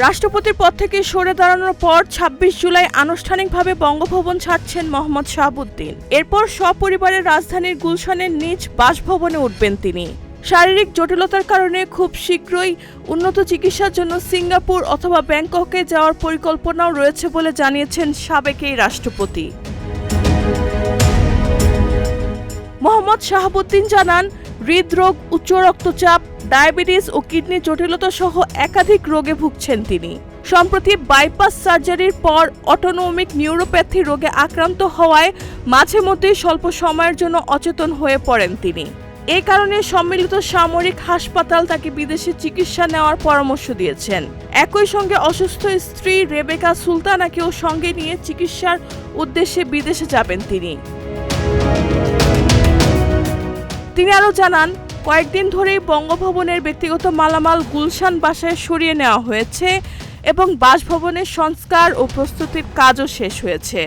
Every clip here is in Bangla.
রাষ্ট্রপতির পদ থেকে সরে দাঁড়ানোর পর ২৬ জুলাই আনুষ্ঠানিকভাবে বঙ্গভবন ছাড়ছেন মোহাম্মদ শাহাবুদ্দিন। এরপর সপরিবারে রাজধানীর গুলশানের নিজ বাসভবনে উঠবেন তিনি। শারীরিক জটিলতার কারণে খুব শীঘ্রই উন্নত চিকিৎসার জন্য সিঙ্গাপুর অথবা ব্যাংককে যাওয়ার পরিকল্পনাও রয়েছে বলে জানিয়েছেন সাবেক এই রাষ্ট্রপতি। মোহাম্মদ শাহাবুদ্দিন জানান, হৃদরোগ, উচ্চ রক্তচাপ, ডায়াবেটিস ও কিডনি জটিলতা সহ একাধিক রোগে ভুগছেন তিনি। সম্প্রতি বাইপাস সার্জারির পর অটোনমিক নিউরোপ্যাথি রোগে আক্রান্ত হওয়ায় মাঝে মধ্যেই স্বল্প সময়ের জন্য অচেতন হয়ে পড়েন তিনি। এ কারণে সম্মিলিত সামরিক হাসপাতাল তাকে বিদেশে চিকিৎসা নেওয়ার পরামর্শ দিয়েছেন। একই সঙ্গে অসুস্থ স্ত্রী রেবেকা সুলতানাকেও সঙ্গে নিয়ে চিকিৎসার উদ্দেশ্যে বিদেশে যাবেন তিনি। তিনি আরও জানান, কয়েকদিন ধরেই বঙ্গভবনের ব্যক্তিগত মালামাল গুলশান বাসায় সরিয়ে নেওয়া হয়েছে এবং বাসভবনের সংস্কার ও প্রস্তুতির কাজও শেষ হয়েছে।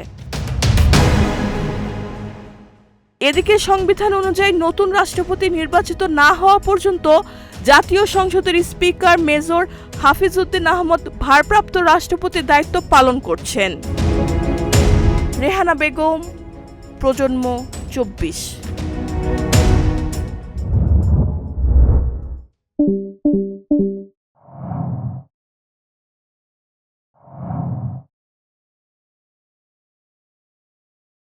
এদিকে সংবিধান অনুযায়ী নতুন রাষ্ট্রপতি নির্বাচিত না হওয়া পর্যন্ত জাতীয় সংসদের স্পিকার মেজর হাফিজউদ্দিন আহমদ ভারপ্রাপ্ত রাষ্ট্রপতির দায়িত্ব পালন করছেন। রেহানা বেগম, প্রজন্ম ২৪।